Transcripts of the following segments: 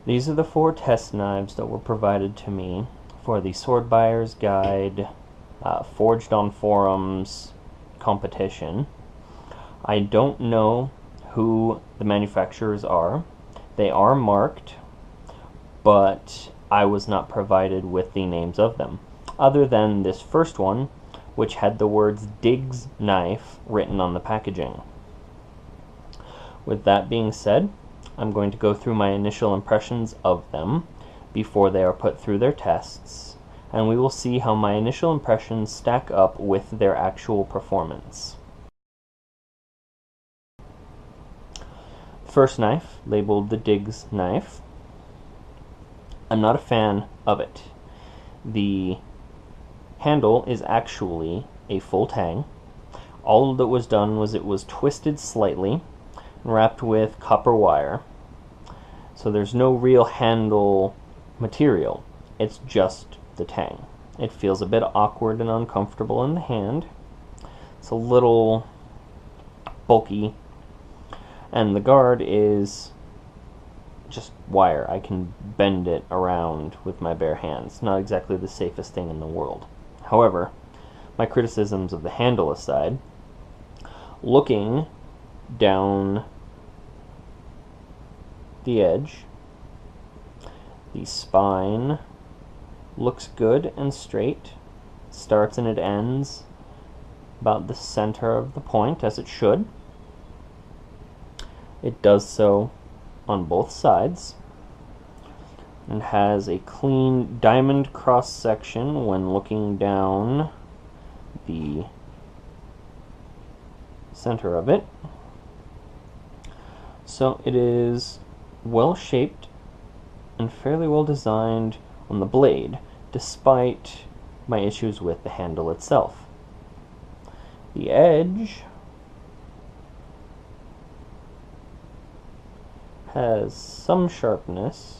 These are the 4 test knives that were provided to me for the Sword Buyer's Guide Forged on Forums competition. I don't know who the manufacturers are. They are marked, but I was not provided with the names of them, other than this first one, which had the words Diggs Knife written on the packaging. With that being said, I'm going to go through my initial impressions of them before they are put through their tests, and we will see how my initial impressions stack up with their actual performance. First knife, labeled the Diggs Knife. I'm not a fan of it. The handle is actually a full tang. All that was done was it was twisted slightly, wrapped with copper wire. So there's no real handle material. It's just the tang. It feels a bit awkward and uncomfortable in the hand. It's a little bulky. And the guard is just wire. I can bend it around with my bare hands. Not exactly the safest thing in the world. However, my criticisms of the handle aside, looking down the edge, the spine looks good and straight. Starts and it ends about the center of the point, as it should. It does so on both sides and has a clean diamond cross section when looking down the center of it. So it is well shaped and fairly well designed on the blade, despite my issues with the handle itself. The edge has some sharpness.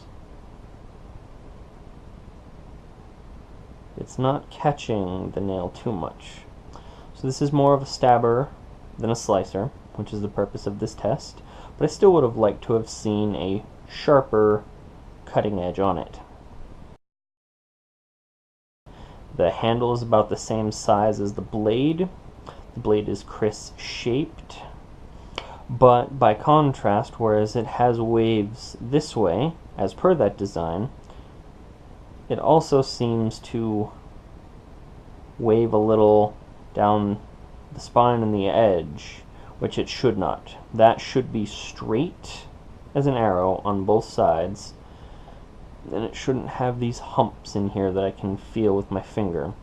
It's not catching the nail too much. So this is more of a stabber than a slicer, which is the purpose of this test, but I still would have liked to have seen a sharper cutting edge on it. The handle is about the same size as the blade. The blade is crisp-shaped, but by contrast, whereas it has waves this way, as per that design, it also seems to wave a little down the spine and the edge, which it should not. That should be straight as an arrow on both sides, and it shouldn't have these humps in here that I can feel with my finger.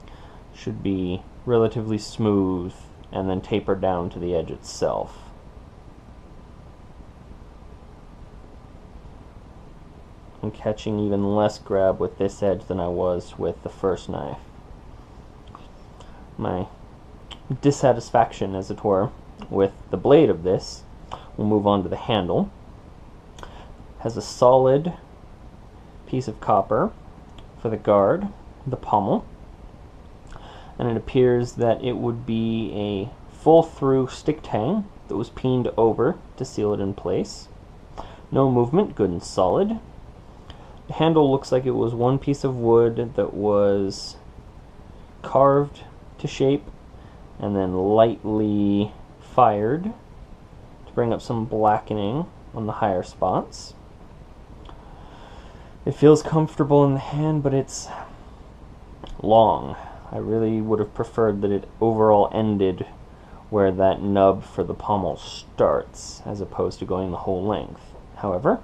It should be relatively smooth and then taper down to the edge itself. I'm catching even less grab with this edge than I was with the first knife. My dissatisfaction, as it were, with the blade of this, we'll move on to the handle. Has a solid piece of copper for the guard, the pommel, and it appears that it would be a full-through stick tang that was peened over to seal it in place. No movement, good and solid. The handle looks like it was one piece of wood that was carved to shape and then lightly fired to bring up some blackening on the higher spots. It feels comfortable in the hand, but it's long. I really would have preferred that it overall ended where that nub for the pommel starts, as opposed to going the whole length. However,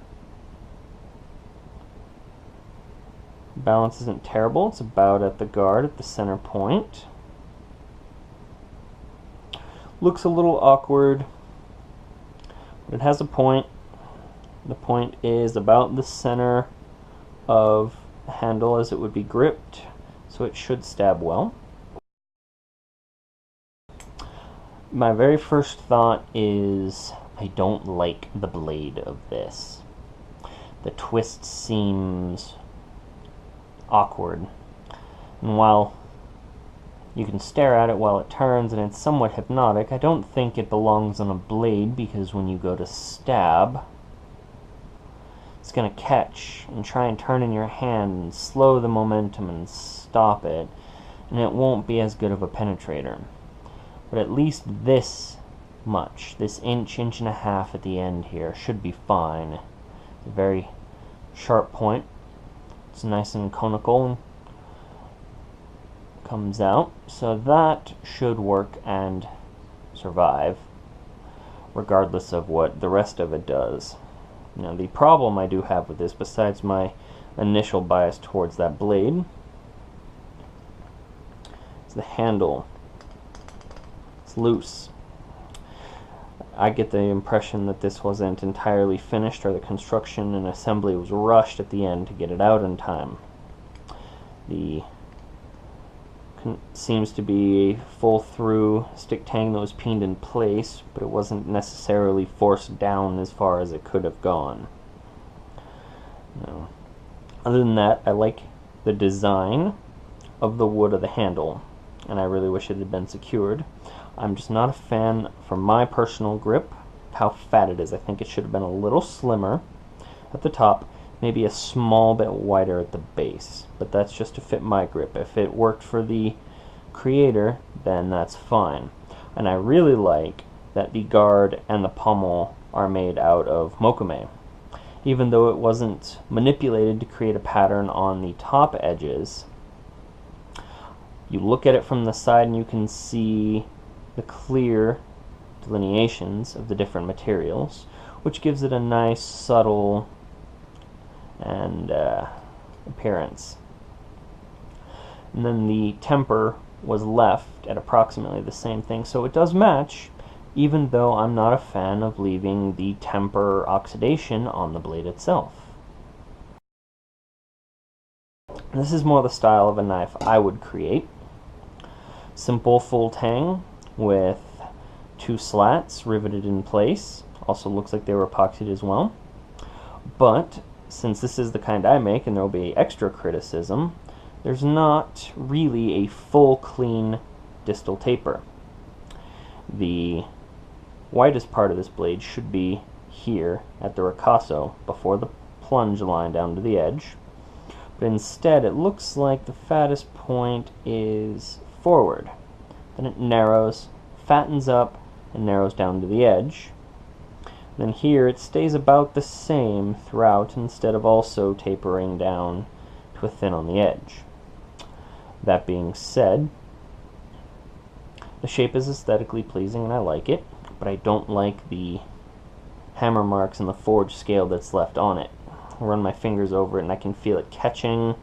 balance isn't terrible. It's about at the guard at the center point. Looks a little awkward, but it has a point. The point is about the center of the handle as it would be gripped, so it should stab well. My very first thought is I don't like the blade of this. The twist seems awkward, and while you can stare at it while it turns and it's somewhat hypnotic, I don't think it belongs on a blade, because when you go to stab, it's going to catch and try and turn in your hand and slow the momentum and stop it, and it won't be as good of a penetrator. But at least this much, this inch and a half at the end here, should be fine. It's a very sharp point. It's nice and conical, comes out, so that should work and survive regardless of what the rest of it does. Now, the problem I do have with this, besides my initial bias towards that blade, is the handle. It's loose. I get the impression that this wasn't entirely finished, or the construction and assembly was rushed at the end to get it out in time. The seems to be a full-through stick tang that was pinned in place, but it wasn't necessarily forced down as far as it could have gone. No. Other than that, I like the design of the wood of the handle, and I really wish it had been secured. I'm just not a fan, for my personal grip, how fat it is. I think it should have been a little slimmer at the top, maybe a small bit wider at the base, but that's just to fit my grip. If it worked for the creator, then that's fine. And I really like that the guard and the pommel are made out of mokume. Even though it wasn't manipulated to create a pattern on the top edges, you look at it from the side and you can see the clear delineations of the different materials, which gives it a nice, subtle and appearance. And then the temper was left at approximately the same thing, so it does match, even though I'm not a fan of leaving the temper oxidation on the blade itself. This is more the style of a knife I would create. Simple full tang with 2 slats riveted in place. Also looks like they were epoxied as well. But since this is the kind I make, and there will be extra criticism, there's not really a full clean distal taper. The widest part of this blade should be here at the ricasso before the plunge line down to the edge, but instead it looks like the fattest point is forward. Then it narrows, fattens up, and narrows down to the edge. Then here it stays about the same throughout, instead of also tapering down to a thin on the edge. That being said, the shape is aesthetically pleasing and I like it, but I don't like the hammer marks and the forged scale that's left on it. I run my fingers over it and I can feel it catching,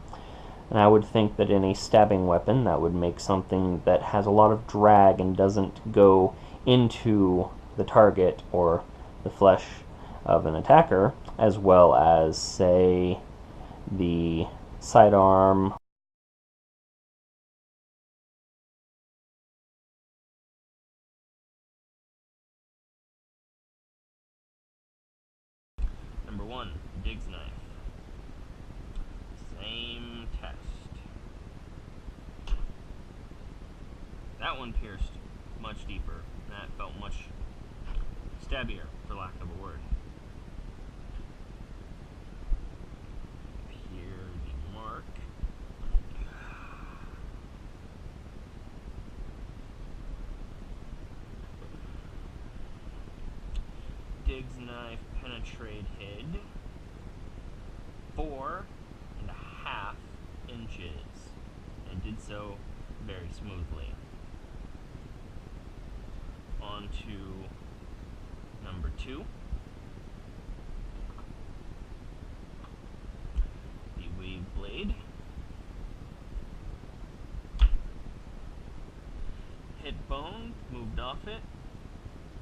and I would think that in a stabbing weapon that would make something that has a lot of drag and doesn't go into the target or the flesh of an attacker, as well as, say, the sidearm. Number 1, Diggs knife. Same test. That one pierced much deeper. That felt much stabbier, for lack of a word. Here, the mark. Diggs knife penetrated 4.5 inches, and did so very smoothly. On to number 2. The wave blade. Hit bone, moved off it,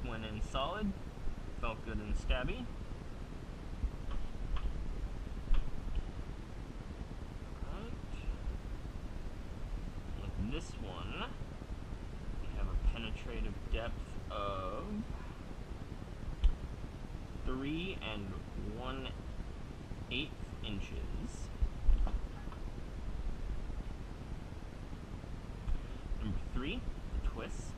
went in solid, felt good and stabby. With this one, we have a penetrative depth of 3 1/8 inches. Number 3, the twist.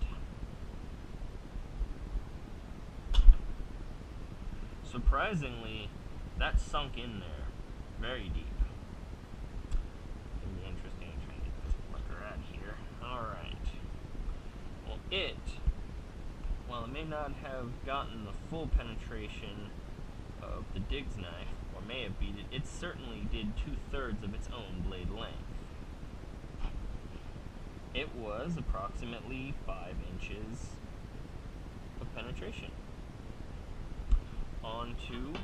Surprisingly, That sunk in there very deep. It's going to be interesting trying to get this fucker out here. Alright. Well, while it may not have gotten the full penetration of the Diggs knife, or may have beat it, it certainly did 2/3 of its own blade length. It was approximately 5 inches of penetration. On to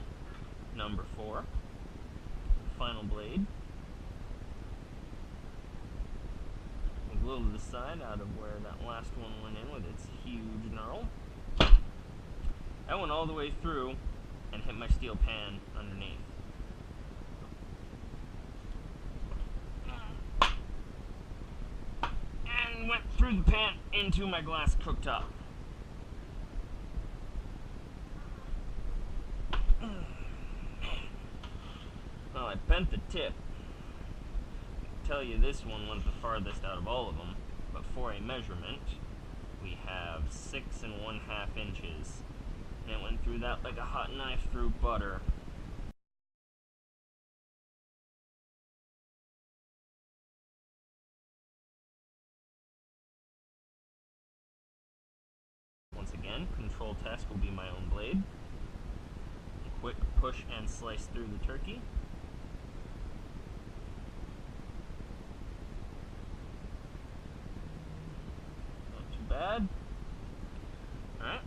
number 4, final blade. A little to the side out of where that last one went in with its huge knurl. That went all the way through and hit my steel pan underneath. And went through the pan into my glass cooktop. Well, I bent the tip. I tell you, this one went the farthest out of all of them, but for a measurement, we have 6 1/2 inches. And it went through that like a hot knife through butter. Once again, control test will be my own blade. A quick push and slice through the turkey. Not too bad. Alright.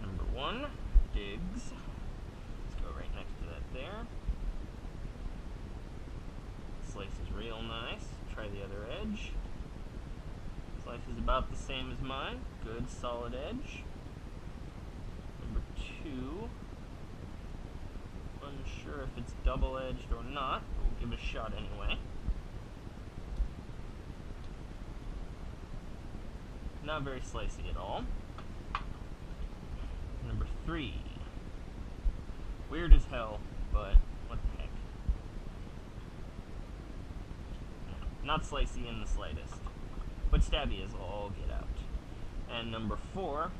Number 1, Diggs. Let's go right next to that there. Slice is real nice. Try the other edge. Slice is about the same as mine. Good solid edge. Number 2. Unsure if it's double edged or not, but we'll give it a shot anyway. Not very slicey at all. Number 3. Weird as hell, but what the heck. Not slicey in the slightest, but stabby as all get out. And number 4.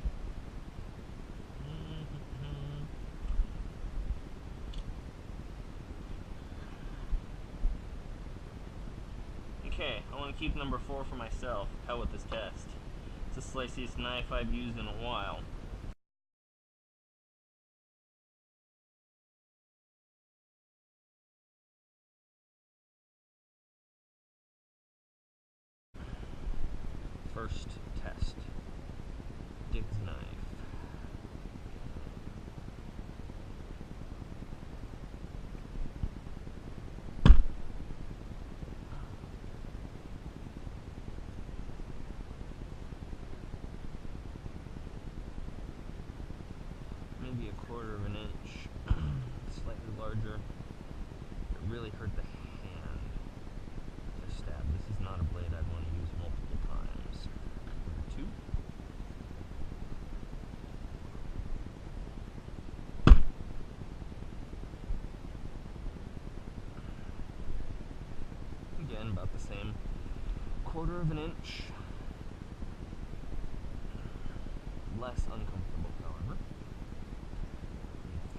Okay, I want to keep number 4 for myself. Hell with this test. It's the sliciest knife I've used in a while. First test. Diggs knife. Maybe 1/4 of an inch, slightly larger. It really hurt the hand to stab. This is not a blade I'd want to use multiple times. Number 2. Again, about the same. 1/4 of an inch. Less uncomfortable, however.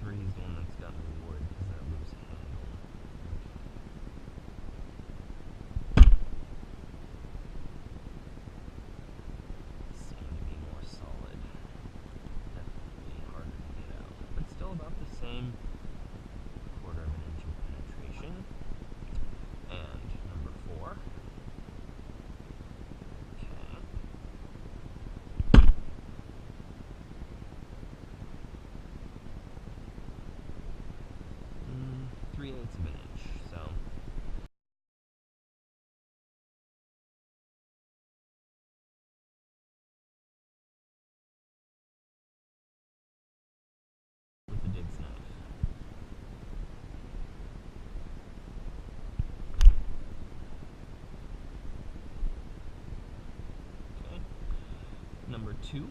3 is the one that's got me worried because that loose handle. Seem to be more solid. Definitely harder to get out, but still about the same 1/4 of an inch of penetration. And number 4. Okay. 3/8 of an inch, so with the Diggs knife. Okay. Number 2.